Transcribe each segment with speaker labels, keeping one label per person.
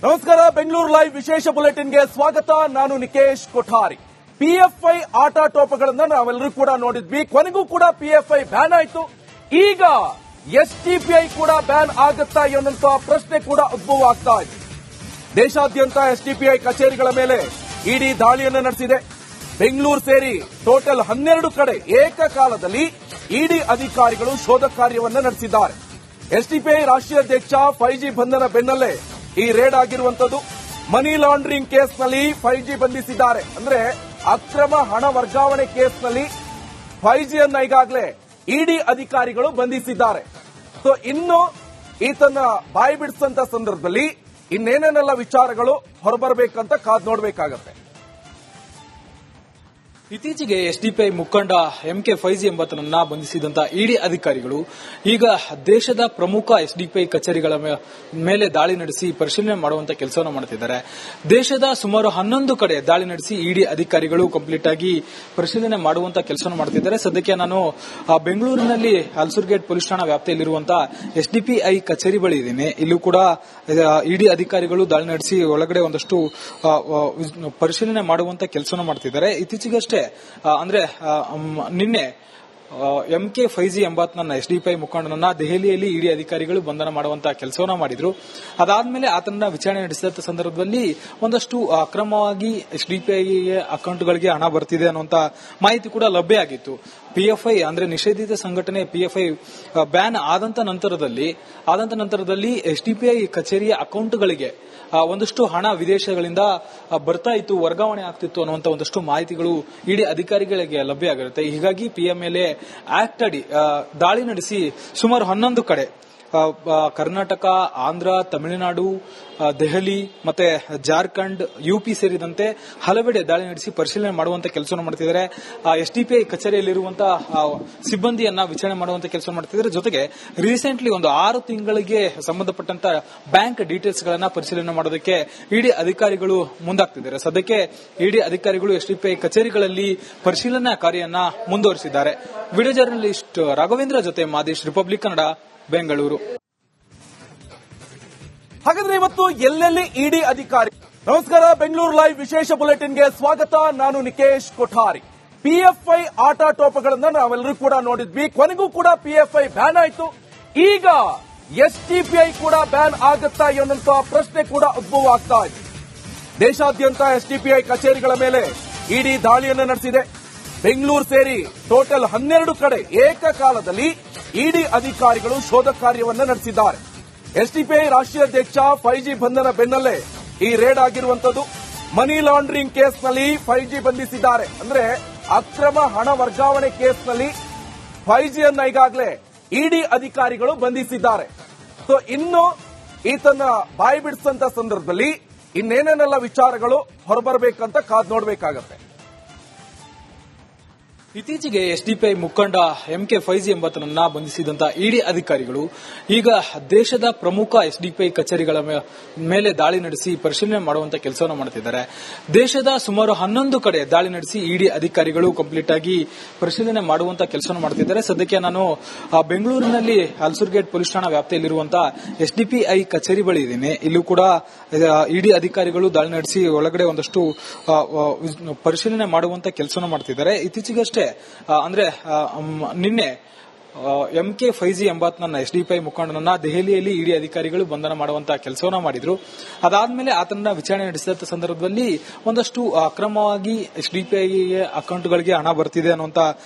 Speaker 1: ನಮಸ್ಕಾರ. ಬೆಂಗಳೂರು ಲೈವ್ ವಿಶೇಷ ಬುಲೆಟಿನ್ಗೆ ಸ್ವಾಗತ. ನಾನು ನಿಕೇಶ್ ಕೊಠಾರಿ. ಪಿಎಫ್ಐ ಆಟಾಟೋಪಗಳನ್ನ ನಾವೆಲ್ಲರೂ ಕೂಡ ನೋಡಿದ್ವಿ. ಕೊನೆಗೂ ಕೂಡ ಪಿಎಫ್ಐ ಬ್ಯಾನ್ ಆಯ್ತು. ಈಗ ಎಸ್ಡಿಪಿಐ ಕೂಡ ಬ್ಯಾನ್ ಆಗುತ್ತಾ ಎನ್ನುವಂತ ಪ್ರಶ್ನೆ ಕೂಡ ಉದ್ಭವ ಆಗ್ತಾ ಇದೆ. ದೇಶಾದ್ಯಂತ ಎಸ್ಡಿಪಿಐ ಕಚೇರಿಗಳ ಮೇಲೆ ಇಡಿ ದಾಳಿಯನ್ನು ನಡೆಸಿದೆ. ಬೆಂಗಳೂರು ಸೇರಿ ಟೋಟಲ್ 12 ಕಡೆ ಏಕಕಾಲದಲ್ಲಿ ಇಡಿ ಅಧಿಕಾರಿಗಳು ಶೋಧ ಕಾರ್ಯವನ್ನು ನಡೆಸಿದ್ದಾರೆ. ಎಸ್ಡಿಪಿಐ ರಾಷ್ಟ್ರೀಯ ಅಧ್ಯಕ್ಷ 5G ಬಂಧನ ಬೆನ್ನಲ್ಲೇ ಈ ರೇಡ್ ಆಗಿರುವಂತದ್ದು. ಮನಿ ಲಾಂಡ್ರಿಂಗ್ ಕೇಸ್ನಲ್ಲಿ 5G ಬಂಧಿಸಿದ್ದಾರೆ. ಅಂದ್ರೆ ಅಕ್ರಮ ಹಣ ವರ್ಗಾವಣೆ ಕೇಸ್ನಲ್ಲಿ 5G ಅನ್ನ ಈಗಾಗಲೇ ಇಡಿ ಅಧಿಕಾರಿಗಳು ಬಂಧಿಸಿದ್ದಾರೆ. ಸೊ ಇನ್ನು ಈತನ ಬಾಯಿ ಬಿಡಿಸಂತ ಸಂದರ್ಭದಲ್ಲಿ ಇನ್ನೇನೇನೆಲ್ಲ ವಿಚಾರಗಳು ಹೊರಬರಬೇಕಂತ ಕಾದ್ ನೋಡಬೇಕಾಗತ್ತೆ.
Speaker 2: ಇತ್ತೀಚೆಗೆ ಎಸ್ಡಿಪಿಐ ಮುಖಂಡ MK ಫೈಜಿ ಎಂಬಾತನನ್ನ ಬಂಧಿಸಿದಂತ ಇಡಿ ಅಧಿಕಾರಿಗಳು ಈಗ ದೇಶದ ಪ್ರಮುಖ ಎಸ್ಡಿಪಿಐ ಕಚೇರಿಗಳ ಮೇಲೆ ದಾಳಿ ನಡೆಸಿ ಪರಿಶೀಲನೆ ಮಾಡುವಂತ ಕೆಲಸವನ್ನು ಮಾಡುತ್ತಿದ್ದಾರೆ. ದೇಶದ ಸುಮಾರು 11 ಕಡೆ ದಾಳಿ ನಡೆಸಿ ಇಡಿ ಅಧಿಕಾರಿಗಳು ಕಂಪ್ಲೀಟ್ ಆಗಿ ಪರಿಶೀಲನೆ ಮಾಡುವಂತ ಕೆಲಸವನ್ನು ಮಾಡುತ್ತಿದ್ದಾರೆ. ಸದ್ಯಕ್ಕೆ ನಾನು ಬೆಂಗಳೂರಿನಲ್ಲಿ ಹಲ್ಸೂರ್ಗೇಟ್ ಪೊಲೀಸ್ ಠಾಣಾ ವ್ಯಾಪ್ತಿಯಲ್ಲಿರುವಂತಹ ಎಸ್ಡಿಪಿಐ ಕಚೇರಿ ಬಳಿ ಇದ್ದೀನಿ. ಇಲ್ಲೂ ಕೂಡ ಇಡಿ ಅಧಿಕಾರಿಗಳು ದಾಳಿ ನಡೆಸಿ ಒಳಗಡೆ ಒಂದಷ್ಟು ಪರಿಶೀಲನೆ ಮಾಡುವಂತ ಕೆಲಸವನ್ನು ಮಾಡುತ್ತಿದ್ದಾರೆ. ಇತ್ತೀಚೆಗಷ್ಟೇ ಅಂದ್ರೆ ನಿನ್ನೆ MK ಫೈಜಿ ಎಂಬಾತನನ್ನ ಎಸ್ಡಿಪಿಐ ಮುಖಂಡನನ್ನ ದೆಹಲಿಯಲ್ಲಿ ಇಡಿ ಅಧಿಕಾರಿಗಳು ಬಂಧನ ಮಾಡುವಂತಹ ಕೆಲಸವನ್ನ ಮಾಡಿದ್ರು. ಅದಾದ್ಮೇಲೆ ಆತನ ವಿಚಾರಣೆ ನಡೆಸಿದ ಸಂದರ್ಭದಲ್ಲಿ ಒಂದಷ್ಟು ಅಕ್ರಮವಾಗಿ ಎಸ್ಡಿಪಿಐ ಅಕೌಂಟ್ಗಳಿಗೆ ಹಣ ಬರ್ತಿದೆ ಅನ್ನುವಂತ ಮಾಹಿತಿ ಕೂಡ ಲಭ್ಯ ಆಗಿತ್ತು. ಪಿಎಫ್ಐ ಅಂದ್ರೆ ನಿಷೇಧಿತ ಸಂಘಟನೆ ಪಿಎಫ್ಐ ಬ್ಯಾನ್ ಆದಂತ ನಂತರದಲ್ಲಿ ಎಸ್ಡಿಪಿಐ ಕಚೇರಿಯ ಅಕೌಂಟ್ಗಳಿಗೆ ಒಂದಷ್ಟು ಹಣ ವಿದೇಶಗಳಿಂದ ಬರ್ತಾ ಇತ್ತು, ವರ್ಗಾವಣೆ ಆಗ್ತಿತ್ತು ಅನ್ನುವಂತ ಒಂದಷ್ಟು ಮಾಹಿತಿಗಳು ಇಡಿ ಅಧಿಕಾರಿಗಳಿಗೆ ಲಭ್ಯ ಆಗಿರುತ್ತೆ. ಹೀಗಾಗಿ ಪಿಎಂ ಮೇಲೆ ಆಕ್ಟ್ ಅಡಿ ದಾಳಿ ನಡೆಸಿ ಸುಮಾರು 11 ಕಡೆ ಕರ್ನಾಟಕ, ಆಂಧ್ರ, ತಮಿಳುನಾಡು, ದೆಹಲಿ ಮತ್ತೆ ಜಾರ್ಖಂಡ್, ಯುಪಿ ಸೇರಿದಂತೆ ಹಲವೆಡೆ ದಾಳಿ ನಡೆಸಿ ಪರಿಶೀಲನೆ ಮಾಡುವಂತ ಕೆಲಸವನ್ನು ಮಾಡ್ತಿದ್ದಾರೆ. ಎಸ್ಡಿಪಿಐ ಕಚೇರಿಯಲ್ಲಿರುವಂತಹ ಸಿಬ್ಬಂದಿಯನ್ನ ವಿಚಾರಣೆ ಮಾಡುವಂತ ಕೆಲಸ ಮಾಡ್ತಿದ್ದಾರೆ. ಜೊತೆಗೆ ರೀಸೆಂಟ್ಲಿ ಒಂದು 6 ತಿಂಗಳಿಗೆ ಸಂಬಂಧಪಟ್ಟಂತ ಬ್ಯಾಂಕ್ ಡೀಟೇಲ್ಸ್ ಗಳನ್ನ ಪರಿಶೀಲನೆ ಮಾಡೋದಕ್ಕೆ ಇಡಿ ಅಧಿಕಾರಿಗಳು ಮುಂದಾಗ್ತಿದ್ದಾರೆ. ಸದ್ಯಕ್ಕೆ ಇಡಿ ಅಧಿಕಾರಿಗಳು ಎಸ್ಡಿಪಿಐ ಕಚೇರಿಗಳಲ್ಲಿ ಪರಿಶೀಲನಾ ಕಾರ್ಯವನ್ನ ಮುಂದುವರಿಸಿದ್ದಾರೆ. ವಿಡಿಯೋ ಜರ್ನಲಿಸ್ಟ್ ರಾಘವೇಂದ್ರ ಜೊತೆ ಮಾದೇಶ್, ರಿಪಬ್ಲಿಕ್ ಕನ್ನಡ, ಬೆಂಗಳೂರು.
Speaker 1: ಹಾಗಾದ್ರೆ ಇವತ್ತು ಎಲ್ಲೆಲ್ಲಿ ಇಡಿ ಅಧಿಕಾರಿ. ನಮಸ್ಕಾರ. ಬೆಂಗಳೂರು ಲೈವ್ ವಿಶೇಷ ಬುಲೆಟಿನ್ಗೆ ಸ್ವಾಗತ. ನಾನು ನಿಕೇಶ್ ಕೊಠಾರಿ. ಪಿಎಫ್ಐ ಆಟಾಟೋಪಗಳನ್ನ ನಾವೆಲ್ಲರೂ ಕೂಡ ನೋಡಿದ್ವಿ. ಕೊನೆಗೂ ಕೂಡ ಪಿಎಫ್ಐ ಬ್ಯಾನ್ ಆಯ್ತು. ಈಗ ಎಸ್ಡಿಪಿಐ ಕೂಡ ಬ್ಯಾನ್ ಆಗುತ್ತಾ ಎನ್ನುವಂತ ಪ್ರಶ್ನೆ ಕೂಡ ಉದ್ಭವ ಆಗ್ತಾ ಇದೆ. ದೇಶಾದ್ಯಂತ ಎಸ್ಡಿಪಿಐ ಕಚೇರಿಗಳ ಮೇಲೆ ಇಡಿ ದಾಳಿಯನ್ನು ನಡೆಸಿದೆ. ಬೆಂಗಳೂರು ಸೇರಿ ಟೋಟಲ್ 12 ಕಡೆ ಏಕಕಾಲದಲ್ಲಿ ಇಡಿ ಅಧಿಕಾರಿಗಳು ಶೋಧ ಕಾರ್ಯವನ್ನು ನಡೆಸಿದ್ದಾರೆ. ಎಸ್ಡಿಪಿಐ ರಾಷ್ಟ್ರೀಯ ಅಧ್ಯಕ್ಷ 5G ಬಂಧನ ಬೆನ್ನಲ್ಲೇ ಈ ರೇಡ್ ಆಗಿರುವಂತದ್ದು. ಮನಿ ಲಾಂಡ್ರಿಂಗ್ ಕೇಸ್ನಲ್ಲಿ 5G ಬಂಧಿಸಿದ್ದಾರೆ. ಅಂದ್ರೆ ಅಕ್ರಮ ಹಣ ವರ್ಗಾವಣೆ ಕೇಸ್ನಲ್ಲಿ 5G ಅನ್ನ ಈಗಾಗಲೇ ಇಡಿ ಅಧಿಕಾರಿಗಳು ಬಂಧಿಸಿದ್ದಾರೆ. ಸೊ ಇನ್ನು ಈತನ ಬಾಯಿ ಬಿಡಿಸಂತ ಸಂದರ್ಭದಲ್ಲಿ ಇನ್ನೇನೇನೆಲ್ಲ ವಿಚಾರಗಳು ಹೊರಬರಬೇಕಂತ ಕಾದ್ ನೋಡಬೇಕಾಗತ್ತೆ.
Speaker 2: ಇತ್ತೀಚೆಗೆ ಎಸ್ಡಿಪಿಐ ಮುಖಂಡ MK ಫೈಜಿ ಎಂಬಾತನನ್ನ ಬಂಧಿಸಿದಂತ ಇಡಿ ಅಧಿಕಾರಿಗಳು ಈಗ ದೇಶದ ಪ್ರಮುಖ ಎಸ್ಡಿಪಿಐ ಕಚೇರಿಗಳ ಮೇಲೆ ದಾಳಿ ನಡೆಸಿ ಪರಿಶೀಲನೆ ಮಾಡುವಂತ ಕೆಲಸವನ್ನು ಮಾಡುತ್ತಿದ್ದಾರೆ. ದೇಶದ ಸುಮಾರು 11 ಕಡೆ ದಾಳಿ ನಡೆಸಿ ಇಡಿ ಅಧಿಕಾರಿಗಳು ಕಂಪ್ಲೀಟ್ ಆಗಿ ಪರಿಶೀಲನೆ ಮಾಡುವಂತ ಕೆಲಸವನ್ನು ಮಾಡುತ್ತಿದ್ದಾರೆ. ಸದ್ಯಕ್ಕೆ ನಾನು ಬೆಂಗಳೂರಿನಲ್ಲಿ ಹಲ್ಸೂರ್ಗೇಟ್ ಪೊಲೀಸ್ ಠಾಣಾ ವ್ಯಾಪ್ತಿಯಲ್ಲಿರುವಂತಹ ಎಸ್ಡಿಪಿಐ ಕಚೇರಿ ಬಳಿ ಇದ್ದೀನಿ. ಇಲ್ಲೂ ಕೂಡ ಇಡಿ ಅಧಿಕಾರಿಗಳು ದಾಳಿ ನಡೆಸಿ ಒಳಗಡೆ ಒಂದಷ್ಟು ಪರಿಶೀಲನೆ ಮಾಡುವಂತ ಕೆಲಸವನ್ನು ಮಾಡುತ್ತಿದ್ದಾರೆ. ಇತ್ತೀಚೆಗಷ್ಟೇ ಅಂದ್ರೆ ನಿನ್ನೆ MK ಫೈಜಿ ಎಂಬಾತನನ್ನ ಎಸ್ಡಿಪಿಐ ಮುಖಂಡನನ್ನ ದೆಹಲಿಯಲ್ಲಿ ಇಡಿ ಅಧಿಕಾರಿಗಳು ಬಂಧನ ಮಾಡುವಂತಹ ಕೆಲಸವನ್ನ ಮಾಡಿದ್ರು. ಅದಾದ್ಮೇಲೆ ಆತನ ವಿಚಾರಣೆ ನಡೆಸಿದ ಸಂದರ್ಭದಲ್ಲಿ ಒಂದಷ್ಟು ಅಕ್ರಮವಾಗಿ ಎಸ್ಡಿಪಿಐ ಅಕೌಂಟ್ಗಳಿಗೆ ಹಣ ಬರ್ತಿದೆ ಅನ್ನುವಂತ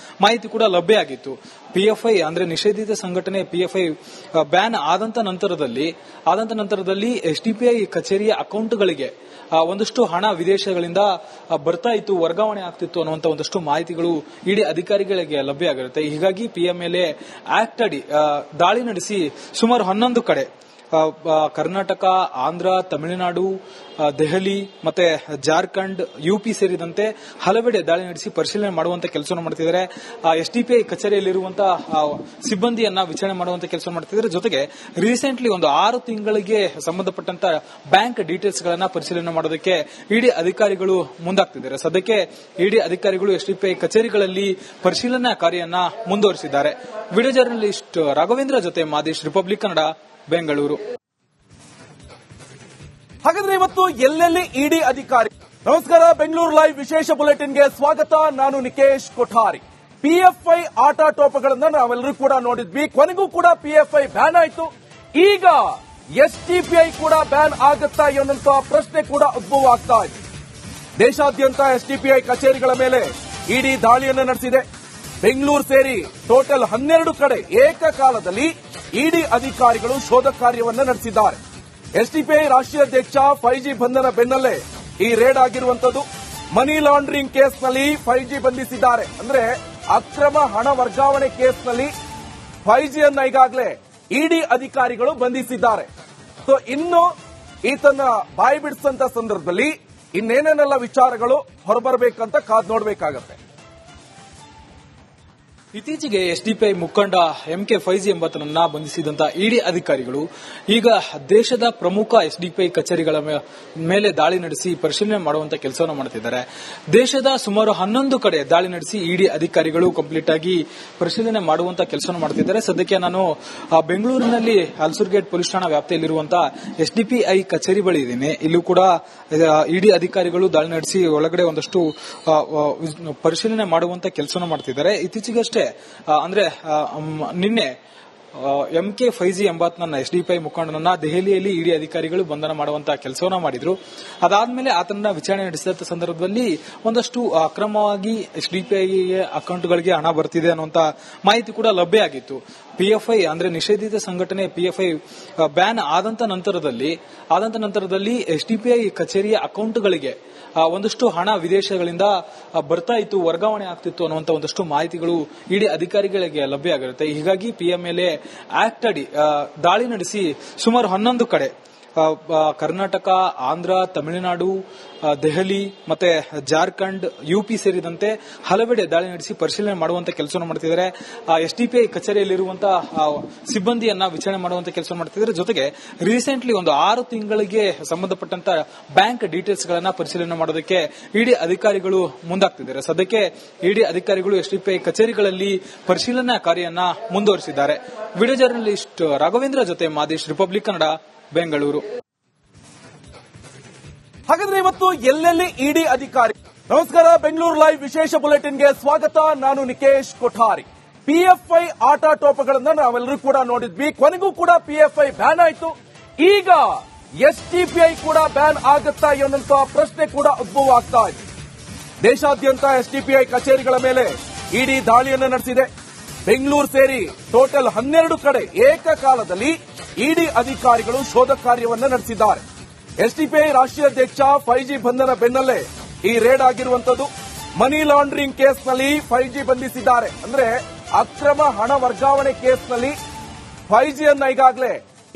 Speaker 2: ಮಾಹಿತಿ ಕೂಡ ಲಭ್ಯ ಆಗಿತ್ತು. ಪಿಎಫ್ಐ ಅಂದ್ರೆ ನಿಷೇಧಿತ ಸಂಘಟನೆ ಪಿಎಫ್ಐ ಬ್ಯಾನ್ ಆದಂತ ನಂತರದಲ್ಲಿ ಎಸ್ಡಿಪಿಐ ಕಚೇರಿಯ ಅಕೌಂಟ್ಗಳಿಗೆ ಒಂದಷ್ಟು ಹಣ ವಿದೇಶಗಳಿಂದ ಬರ್ತಾ ಇತ್ತು, ವರ್ಗಾವಣೆ ಆಗ್ತಿತ್ತು ಅನ್ನುವಂತ ಒಂದಷ್ಟು ಮಾಹಿತಿಗಳು ಇಡಿ ಅಧಿಕಾರಿಗಳಿಗೆ ಲಭ್ಯ ಆಗಿರುತ್ತೆ. ಹೀಗಾಗಿ ಪಿಎಂ ಮೇಲೆ ಆಕ್ಟ್ ಅಡಿ ದಾಳಿ ನಡೆಸಿ ಸುಮಾರು 11 ಕಡೆ ಕರ್ನಾಟಕ, ಆಂಧ್ರ, ತಮಿಳುನಾಡು, ದೆಹಲಿ ಮತ್ತೆ ಜಾರ್ಖಂಡ್, ಯುಪಿ ಸೇರಿದಂತೆ ಹಲವೆಡೆ ದಾಳಿ ನಡೆಸಿ ಪರಿಶೀಲನೆ ಮಾಡುವಂತ ಕೆಲಸವನ್ನು ಮಾಡುತ್ತಿದ್ದಾರೆ. ಎಸ್ಡಿಪಿಐ ಕಚೇರಿಯಲ್ಲಿರುವಂತಹ ಸಿಬ್ಬಂದಿಯನ್ನ ವಿಚಾರಣೆ ಮಾಡುವಂತ ಕೆಲಸ ಮಾಡುತ್ತಿದ್ದಾರೆ. ಜೊತೆಗೆ ರೀಸೆಂಟ್ಲಿ ಒಂದು 6 ತಿಂಗಳಿಗೆ ಸಂಬಂಧಪಟ್ಟಂತ ಬ್ಯಾಂಕ್ ಡೀಟೇಲ್ಸ್ ಗಳನ್ನ ಪರಿಶೀಲನೆ ಮಾಡೋದಕ್ಕೆ ಇಡಿ ಅಧಿಕಾರಿಗಳು ಮುಂದಾಗ್ತಿದ್ದಾರೆ. ಸದ್ಯಕ್ಕೆ ಇಡಿ ಅಧಿಕಾರಿಗಳು ಎಸ್ಡಿಪಿಐ ಕಚೇರಿಗಳಲ್ಲಿ ಪರಿಶೀಲನಾ ಕಾರ್ಯವನ್ನ ಮುಂದುವರಿಸಿದ್ದಾರೆ. ವಿಡಿಯೋ ಜರ್ನಲಿಸ್ಟ್ ರಾಘವೇಂದ್ರ ಜೊತೆ ಮಾದೇಶ್, ರಿಪಬ್ಲಿಕ್ ಕನ್ನಡ, ಬೆಂಗಳೂರು.
Speaker 1: ಹಾಗಾದ್ರೆ ಇವತ್ತು ಎಲ್ಲೆಲ್ಲಿ ಇಡಿ ಅಧಿಕಾರಿ. ನಮಸ್ಕಾರ, ಬೆಂಗಳೂರು ಲೈವ್ ವಿಶೇಷ ಬುಲೆಟಿನ್ಗೆ ಸ್ವಾಗತ. ನಾನು ನಿಕೇಶ್ ಕೊಠಾರಿ. ಪಿಎಫ್ಐ ಆಟಾಟೋಪಗಳನ್ನ ನಾವೆಲ್ಲರೂ ಕೂಡ ನೋಡಿದ್ವಿ. ಕೊನೆಗೂ ಕೂಡ ಪಿಎಫ್ಐ ಬ್ಯಾನ್ ಆಯ್ತು. ಈಗ ಎಸ್ಡಿಪಿಐ ಕೂಡ ಬ್ಯಾನ್ ಆಗುತ್ತಾ ಎನ್ನುವಂತ ಪ್ರಶ್ನೆ ಕೂಡ ಉದ್ಭವ ಆಗ್ತಾ ಇದೆ. ದೇಶಾದ್ಯಂತ ಎಸ್ಡಿಪಿಐ ಕಚೇರಿಗಳ ಮೇಲೆ ಇಡಿ ದಾಳಿಯನ್ನು ನಡೆಸಿದೆ. ಬೆಂಗಳೂರು ಸೇರಿ ಟೋಟಲ್ 12 ಕಡೆ ಏಕಕಾಲದಲ್ಲಿ ಇಡಿ ಅಧಿಕಾರಿಗಳು ಶೋಧ ಕಾರ್ಯವನ್ನು ನಡೆಸಿದ್ದಾರೆ. ಎಸ್ಡಿಪಿಐ ರಾಷ್ಟ್ರೀಯ ಅಧ್ಯಕ್ಷ 5G ಬಂಧನ ಬೆನ್ನಲ್ಲೇ ಈ ರೇಡ್ ಆಗಿರುವಂತದ್ದು. ಮನಿ ಲಾಂಡ್ರಿಂಗ್ ಕೇಸ್ನಲ್ಲಿ 5G ಬಂಧಿಸಿದ್ದಾರೆ. ಅಂದ್ರೆ ಅಕ್ರಮ ಹಣ ವರ್ಗಾವಣೆ ಕೇಸ್ನಲ್ಲಿ 5G ಅನ್ನ ಈಗಾಗಲೇ ಇಡಿ ಅಧಿಕಾರಿಗಳು ಬಂಧಿಸಿದ್ದಾರೆ. ಸೊ ಇನ್ನು ಈತನ ಬಾಯಿ ಬಿಡಿಸಂತ ಸಂದರ್ಭದಲ್ಲಿ ಇನ್ನೇನೇನೆಲ್ಲ ವಿಚಾರಗಳು ಹೊರಬರಬೇಕಂತ ಕಾದ್ ನೋಡಬೇಕಾಗತ್ತೆ.
Speaker 2: ಇತ್ತೀಚೆಗೆ ಎಸ್ಡಿಪಿಐ ಮುಖಂಡ MK5G ಎಂಬಾತನನ್ನ ಬಂಧಿಸಿದಂತ ಇಡಿ ಅಧಿಕಾರಿಗಳು ಈಗ ದೇಶದ ಪ್ರಮುಖ ಎಸ್ಡಿಪಿಐ ಕಚೇರಿಗಳ ಮೇಲೆ ದಾಳಿ ನಡೆಸಿ ಪರಿಶೀಲನೆ ಮಾಡುವಂತ ಕೆಲಸವನ್ನು ಮಾಡುತ್ತಿದ್ದಾರೆ. ದೇಶದ ಸುಮಾರು 11 ಕಡೆ ದಾಳಿ ನಡೆಸಿ ಇಡಿ ಅಧಿಕಾರಿಗಳು ಕಂಪ್ಲೀಟ್ ಆಗಿ ಪರಿಶೀಲನೆ ಮಾಡುವಂತ ಕೆಲಸವನ್ನು ಮಾಡುತ್ತಿದ್ದಾರೆ. ಸದ್ಯಕ್ಕೆ ನಾನು ಬೆಂಗಳೂರಿನಲ್ಲಿ ಹಲ್ಸೂರ್ಗೇಟ್ ಪೊಲೀಸ್ ಠಾಣಾ ವ್ಯಾಪ್ತಿಯಲ್ಲಿರುವಂತಹ ಎಸ್ಡಿಪಿಐ ಕಚೇರಿ ಬಳಿ ಇದ್ದೀನಿ. ಇಲ್ಲೂ ಕೂಡ ಇಡಿ ಅಧಿಕಾರಿಗಳು ದಾಳಿ ನಡೆಸಿ ಒಳಗಡೆ ಒಂದಷ್ಟು ಪರಿಶೀಲನೆ ಮಾಡುವಂತ ಕೆಲಸವನ್ನು ಮಾಡುತ್ತಿದ್ದಾರೆ. ಇತ್ತೀಚೆಗಷ್ಟೇ ಅಂದ್ರೆ ನಿನ್ನೆ MK5G ಎಂಬಾತನನ್ನ ಎಸ್ಡಿಪಿಐ ಮುಖಂಡನನ್ನ ದೆಹಲಿಯಲ್ಲಿ ಇಡಿ ಅಧಿಕಾರಿಗಳು ಬಂಧನ ಮಾಡುವಂತಹ ಕೆಲಸವನ್ನ ಮಾಡಿದ್ರು. ಅದಾದ್ಮೇಲೆ ಆತನ ವಿಚಾರಣೆ ನಡೆಸಿದ ಸಂದರ್ಭದಲ್ಲಿ ಒಂದಷ್ಟು ಅಕ್ರಮವಾಗಿ ಎಸ್ಡಿಪಿಐ ಅಕೌಂಟ್ಗಳಿಗೆ ಹಣ ಬರ್ತಿದೆ ಅನ್ನುವಂತ ಮಾಹಿತಿ ಕೂಡ ಲಭ್ಯ ಆಗಿತ್ತು. PFI ಅಂದ್ರೆ ನಿಷೇಧಿತ ಸಂಘಟನೆ PFI ಬ್ಯಾನ್ ಆದಂತ ನಂತರದಲ್ಲಿ ಎಸ್ಡಿಪಿಐ ಕಚೇರಿಯ ಅಕೌಂಟ್ಗಳಿಗೆ ಒಂದಷ್ಟು ಹಣ ವಿದೇಶಗಳಿಂದ ಬರ್ತಾ ಇತ್ತು, ವರ್ಗಾವಣೆ ಆಗ್ತಿತ್ತು ಅನ್ನುವಂತ ಒಂದಷ್ಟು ಮಾಹಿತಿಗಳು ಇಡಿ ಅಧಿಕಾರಿಗಳಿಗೆ ಲಭ್ಯ ಆಗಿರುತ್ತೆ. ಹೀಗಾಗಿ PMLA ಆಕ್ಟ್ ಅಡಿ ದಾಳಿ ನಡೆಸಿ ಸುಮಾರು 11 ಕಡೆ ಕರ್ನಾಟಕ, ಆಂಧ್ರ, ತಮಿಳುನಾಡು, ದೆಹಲಿ ಮತ್ತೆ ಜಾರ್ಖಂಡ್, UP ಸೇರಿದಂತೆ ಹಲವೆಡೆ ದಾಳಿ ನಡೆಸಿ ಪರಿಶೀಲನೆ ಮಾಡುವಂತ ಕೆಲಸವನ್ನು ಮಾಡ್ತಿದ್ದಾರೆ. ಎಸ್ಡಿಪಿಐ ಕಚೇರಿಯಲ್ಲಿರುವಂತಹ ಸಿಬ್ಬಂದಿಯನ್ನ ವಿಚಾರಣೆ ಮಾಡುವಂತ ಕೆಲಸ ಮಾಡ್ತಿದ್ದಾರೆ. ಜೊತೆಗೆ ರೀಸೆಂಟ್ಲಿ ಒಂದು 6 ತಿಂಗಳಿಗೆ ಸಂಬಂಧಪಟ್ಟಂತ ಬ್ಯಾಂಕ್ ಡೀಟೇಲ್ಸ್ ಗಳನ್ನ ಪರಿಶೀಲನೆ ಮಾಡೋದಕ್ಕೆ ಇಡಿ ಅಧಿಕಾರಿಗಳು ಮುಂದಾಗ್ತಿದ್ದಾರೆ. ಸದ್ಯಕ್ಕೆ ಇಡಿ ಅಧಿಕಾರಿಗಳು ಎಸ್ಡಿಪಿಐ ಕಚೇರಿಗಳಲ್ಲಿ ಪರಿಶೀಲನಾ ಕಾರ್ಯವನ್ನ ಮುಂದುವರಿಸಿದ್ದಾರೆ. ವಿಡಿಯೋ ಜರ್ನಲಿಸ್ಟ್ ರಾಘವೇಂದ್ರ ಜೊತೆ ಮಾದೇಶ್, ರಿಪಬ್ಲಿಕ್ ಕನ್ನಡ, ಬೆಂಗಳೂರು.
Speaker 1: ಹಾಗಾದ್ರೆ ಇವತ್ತು ಎಲ್ಲೆಲ್ಲಿ ಇಡಿ ಅಧಿಕಾರಿ. ನಮಸ್ಕಾರ, ಬೆಂಗಳೂರು ಲೈವ್ ವಿಶೇಷ ಬುಲೆಟಿನ್ಗೆ ಸ್ವಾಗತ. ನಾನು ನಿಕೇಶ್ ಕೊಠಾರಿ. ಪಿಎಫ್ಐ ಆಟಾಟೋಪಗಳನ್ನ ನಾವೆಲ್ಲರೂ ಕೂಡ ನೋಡಿದ್ವಿ. ಕೊನೆಗೂ ಕೂಡ ಪಿಎಫ್ಐ ಬ್ಯಾನ್ ಆಯ್ತು. ಈಗ ಎಸ್ಡಿಪಿಐ ಕೂಡ ಬ್ಯಾನ್ ಆಗುತ್ತಾ ಎನ್ನುವಂತ ಪ್ರಶ್ನೆ ಕೂಡ ಉದ್ಭವ ಆಗ್ತಾ ಇದೆ. ದೇಶಾದ್ಯಂತ ಎಸ್ಡಿಪಿಐ ಕಚೇರಿಗಳ ಮೇಲೆ ಇಡಿ ದಾಳಿಯನ್ನು ನಡೆಸಿದೆ. ಬೆಂಗಳೂರು ಸೇರಿ ಟೋಟಲ್ 12 ಕಡೆ ಏಕಕಾಲದಲ್ಲಿ ಇಡಿ ಅಧಿಕಾರಿಗಳು ಶೋಧ ಕಾರ್ಯವನ್ನು ನಡೆಸಿದ್ದಾರೆ. ಎಸ್ಡಿಪಿಐ ರಾಷ್ಟ್ರೀಯ ಅಧ್ಯಕ್ಷ 5G ಬಂಧನ ಬೆನ್ನಲ್ಲೇ ಈ ರೇಡ್ ಆಗಿರುವಂತದ್ದು. ಮನಿ ಲಾಂಡ್ರಿಂಗ್ ಕೇಸ್ನಲ್ಲಿ 5G ಬಂಧಿಸಿದ್ದಾರೆ. ಅಂದ್ರೆ ಅಕ್ರಮ ಹಣ ವರ್ಗಾವಣೆ ಕೇಸ್ನಲ್ಲಿ 5G ಅನ್ನ ಈಗಾಗಲೇ